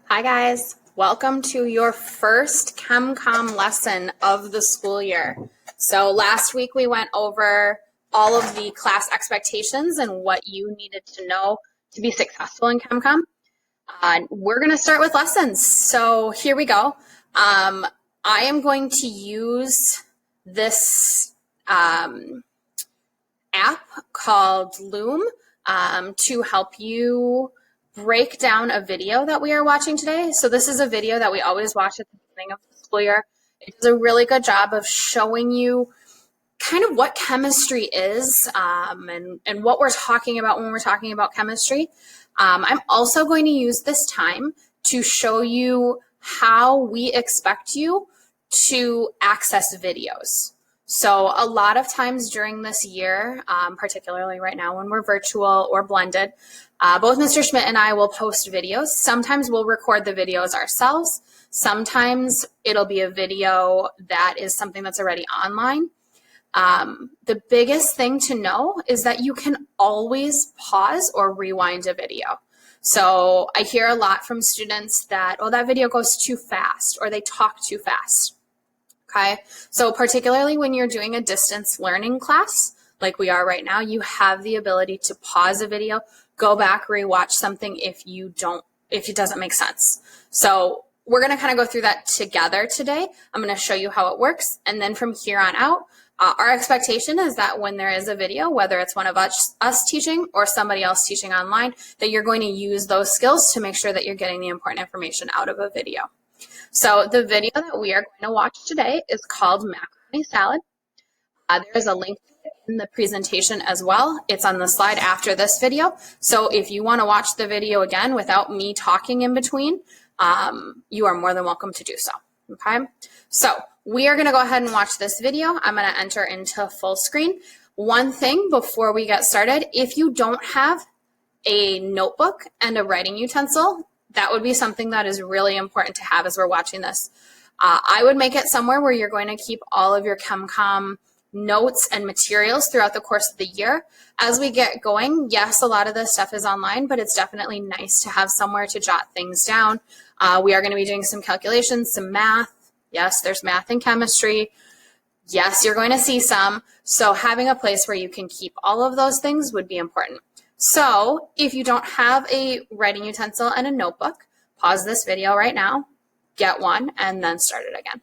Hi guys, welcome to your first ChemCom lesson of the school year. So last week we went over all of the class expectations and what you needed to know to be successful in ChemCom. We're going to start with lessons. So here we go. I am going to use this app called Loom to help you break down a video that we are watching today. So this is a video that we always watch at the beginning of the school year. It does a really good job of showing you kind of what chemistry is and what we're talking about when we're talking about chemistry. I'm also going to use this time to show you how we expect you to access videos. So a lot of times during this year, particularly right now when we're virtual or blended, both Mr. Schmidt and I will post videos. Sometimes we'll record the videos ourselves. Sometimes it'll be a video that is something that's already online. The biggest thing to know is that you can always pause or rewind a video. So I hear a lot from students that, oh, that video goes too fast or they talk too fast. Okay, so particularly when you're doing a distance learning class like we are right now, you have the ability to pause a video, go back, rewatch something if it doesn't make sense. So we're going to kind of go through that together today. I'm going to show you how it works, and then from here on out, our expectation is that when there is a video, whether it's one of us teaching or somebody else teaching online, that you're going to use those skills to make sure that you're getting the important information out of a video. So the video that we are going to watch today is called Macaroni Salad. There's a link in the presentation as well. It's on the slide after this video. So if you want to watch the video again without me talking in between, you are more than welcome to do so. Okay, so we are going to go ahead and watch this video. I'm going to enter into full screen. One thing before we get started, if you don't have a notebook and a writing utensil, that would be something that is really important to have as we're watching this. I would make it somewhere where you're going to keep all of your ChemCom notes and materials throughout the course of the year. As we get going, yes, a lot of this stuff is online, but it's definitely nice to have somewhere to jot things down. We are going to be doing some calculations, some math. Yes, there's math and chemistry. Yes, you're going to see some. So having a place where you can keep all of those things would be important. So if you don't have a writing utensil and a notebook, pause this video right now, get one, and then start it again.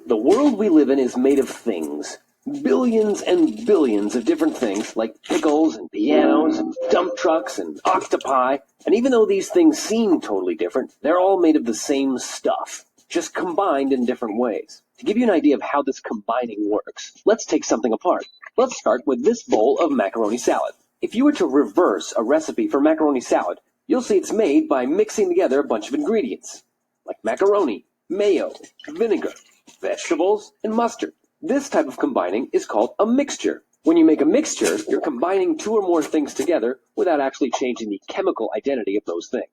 The world we live in is made of things. Billions and billions of different things, like pickles and pianos and dump trucks and octopi. And even though these things seem totally different, they're all made of the same stuff, just combined in different ways. To give you an idea of how this combining works, let's take something apart. Let's start with this bowl of macaroni salad. If you were to reverse a recipe for macaroni salad, you'll see it's made by mixing together a bunch of ingredients, like macaroni, mayo, vinegar, vegetables, and mustard. This type of combining is called a mixture. When you make a mixture, you're combining two or more things together without actually changing the chemical identity of those things.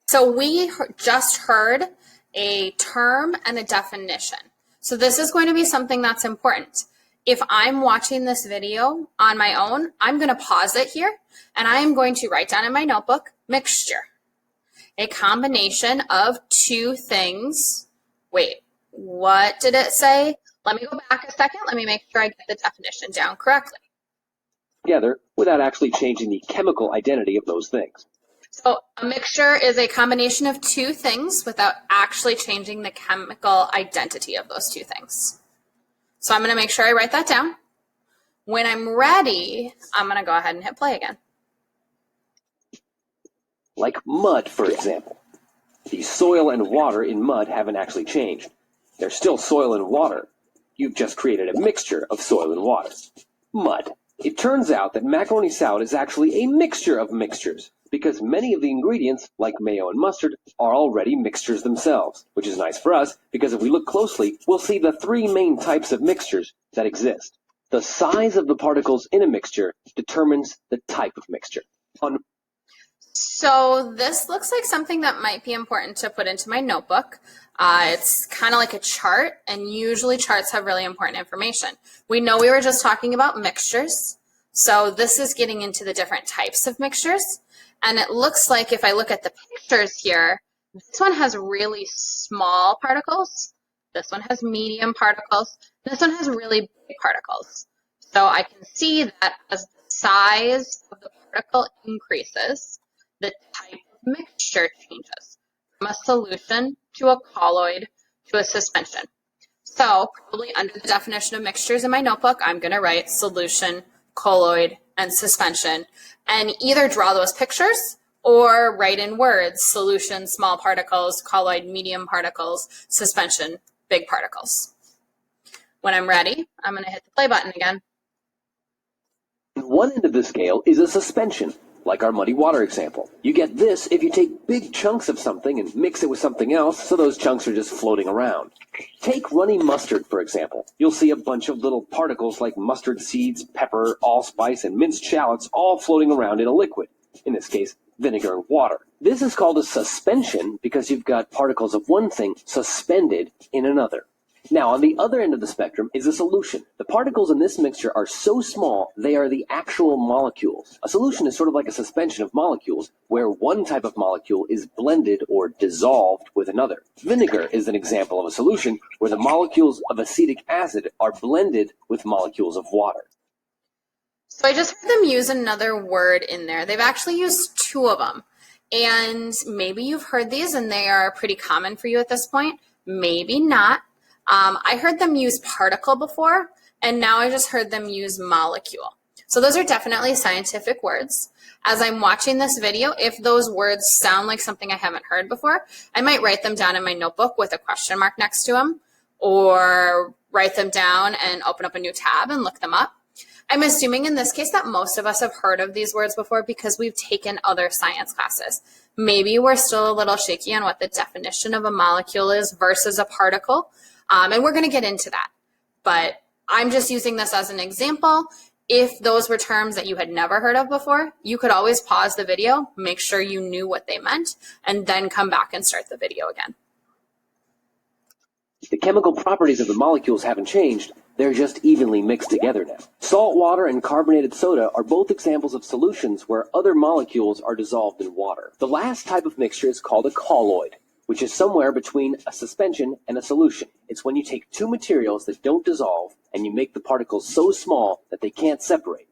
So we just heard a term and a definition. So this is going to be something that's important. If I'm watching this video on my own, I'm going to pause it here, and I am going to write down in my notebook, mixture, a combination of two things. Wait, what did it say? Let me go back a second. Let me make sure I get the definition down correctly. Together without actually changing the chemical identity of those things. So a mixture is a combination of two things without actually changing the chemical identity of those two things. So I'm going to make sure I write that down. When I'm ready, I'm going to go ahead and hit play again. Like mud, for example. The soil and water in mud haven't actually changed. They're still soil and water. You've just created a mixture of soil and water. Mud. It turns out that macaroni salad is actually a mixture of mixtures, because many of the ingredients, like mayo and mustard, are already mixtures themselves, which is nice for us, because if we look closely, we'll see the three main types of mixtures that exist. The size of the particles in a mixture determines the type of mixture. So this looks like something that might be important to put into my notebook. It's kind of like a chart, and usually charts have really important information. We know we were just talking about mixtures, so this is getting into the different types of mixtures. And it looks like if I look at the pictures here, this one has really small particles, this one has medium particles, this one has really big particles. So I can see that as the size of the particle increases, the type of mixture changes from a solution to a colloid to a suspension. So probably under the definition of mixtures in my notebook, I'm going to write solution, colloid, and suspension, and either draw those pictures or write in words, solution, small particles, colloid, medium particles, suspension, big particles. When I'm ready, I'm going to hit the play button again. One end of the scale is a suspension, like our muddy water example. You get this if you take big chunks of something and mix it with something else, so those chunks are just floating around. Take runny mustard, for example. You'll see a bunch of little particles like mustard seeds, pepper, allspice, and minced shallots all floating around in a liquid, in this case, vinegar and water. This is called a suspension because you've got particles of one thing suspended in another. Now, on the other end of the spectrum is a solution. The particles in this mixture are so small, they are the actual molecules. A solution is sort of like a suspension of molecules, where one type of molecule is blended or dissolved with another. Vinegar is an example of a solution where the molecules of acetic acid are blended with molecules of water. So I just heard them use another word in there. They've actually used two of them. And maybe you've heard these and they are pretty common for you at this point. Maybe not. I heard them use particle before, and now I just heard them use molecule. So those are definitely scientific words. As I'm watching this video, if those words sound like something I haven't heard before, I might write them down in my notebook with a question mark next to them, or write them down and open up a new tab and look them up. I'm assuming in this case that most of us have heard of these words before because we've taken other science classes. Maybe we're still a little shaky on what the definition of a molecule is versus a particle. And we're going to get into that. But I'm just using this as an example. If those were terms that you had never heard of before, you could always pause the video, make sure you knew what they meant, and then come back and start the video again. The chemical properties of the molecules haven't changed. They're just evenly mixed together now. Salt water and carbonated soda are both examples of solutions where other molecules are dissolved in water. The last type of mixture is called a colloid, which is somewhere between a suspension and a solution. It's when you take two materials that don't dissolve and you make the particles so small that they can't separate.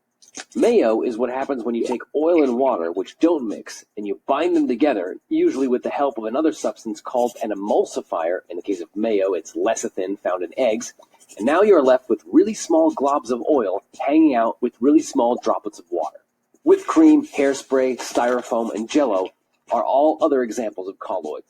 Mayo is what happens when you take oil and water, which don't mix, and you bind them together, usually with the help of another substance called an emulsifier. In the case of mayo, it's lecithin found in eggs. And now you're left with really small globs of oil hanging out with really small droplets of water. Whipped cream, hairspray, styrofoam, and Jell-O are all other examples of colloids.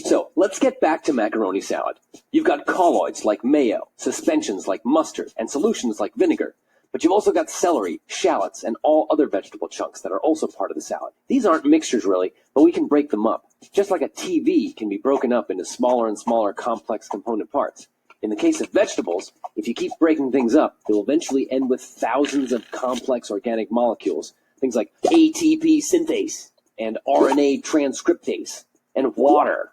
So let's get back to macaroni salad. You've got colloids like mayo, suspensions like mustard, and solutions like vinegar. But you've also got celery, shallots, and all other vegetable chunks that are also part of the salad. These aren't mixtures really, but we can break them up. Just like a TV can be broken up into smaller and smaller complex component parts. In the case of vegetables, if you keep breaking things up, they'll eventually end with thousands of complex organic molecules. Things like ATP synthase and RNA transcriptase and water.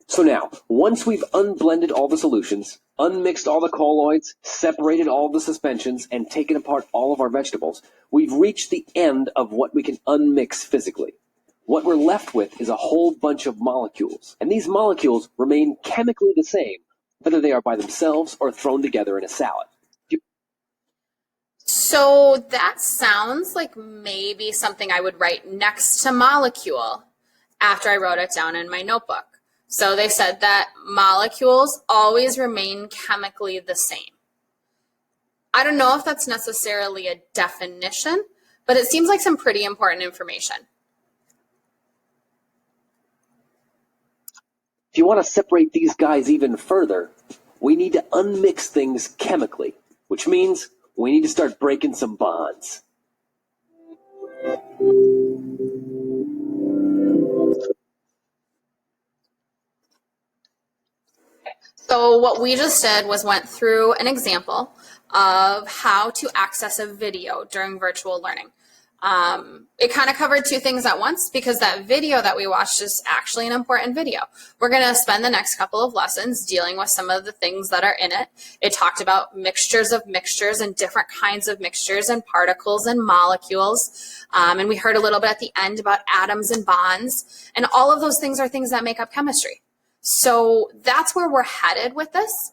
So now, once we've unblended all the solutions, unmixed all the colloids, separated all the suspensions, and taken apart all of our vegetables, we've reached the end of what we can unmix physically. What we're left with is a whole bunch of molecules, and these molecules remain chemically the same, whether they are by themselves or thrown together in a salad. So that sounds like maybe something I would write next to molecule after I wrote it down in my notebook. So they said that molecules always remain chemically the same. I don't know if that's necessarily a definition, but it seems like some pretty important information. If you want to separate these guys even further, we need to unmix things chemically, which means we need to start breaking some bonds. So what we just did was went through an example of how to access a video during virtual learning. It kind of covered two things at once because that video that we watched is actually an important video. We're going to spend the next couple of lessons dealing with some of the things that are in it. It talked about mixtures of mixtures and different kinds of mixtures and particles and molecules. And we heard a little bit at the end about atoms and bonds. And all of those things are things that make up chemistry. So that's where we're headed with this.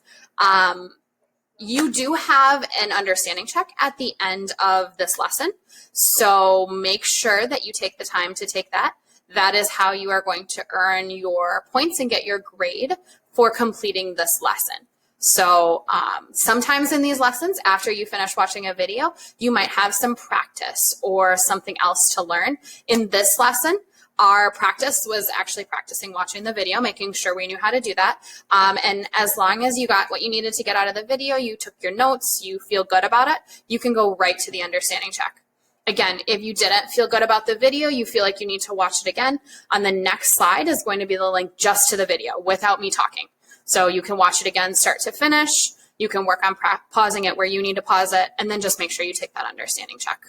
You do have an understanding check at the end of this lesson. So make sure that you take the time to take that. That is how you are going to earn your points and get your grade for completing this lesson. So sometimes in these lessons, after you finish watching a video, you might have some practice or something else to learn. In this lesson, our practice was actually practicing watching the video, making sure we knew how to do that. And as long as you got what you needed to get out of the video, you took your notes, you feel good about it, you can go right to the understanding check. Again, if you didn't feel good about the video, you feel like you need to watch it again, on the next slide is going to be the link just to the video without me talking. So you can watch it again, start to finish. You can work on pausing it where you need to pause it, and then just make sure you take that understanding check.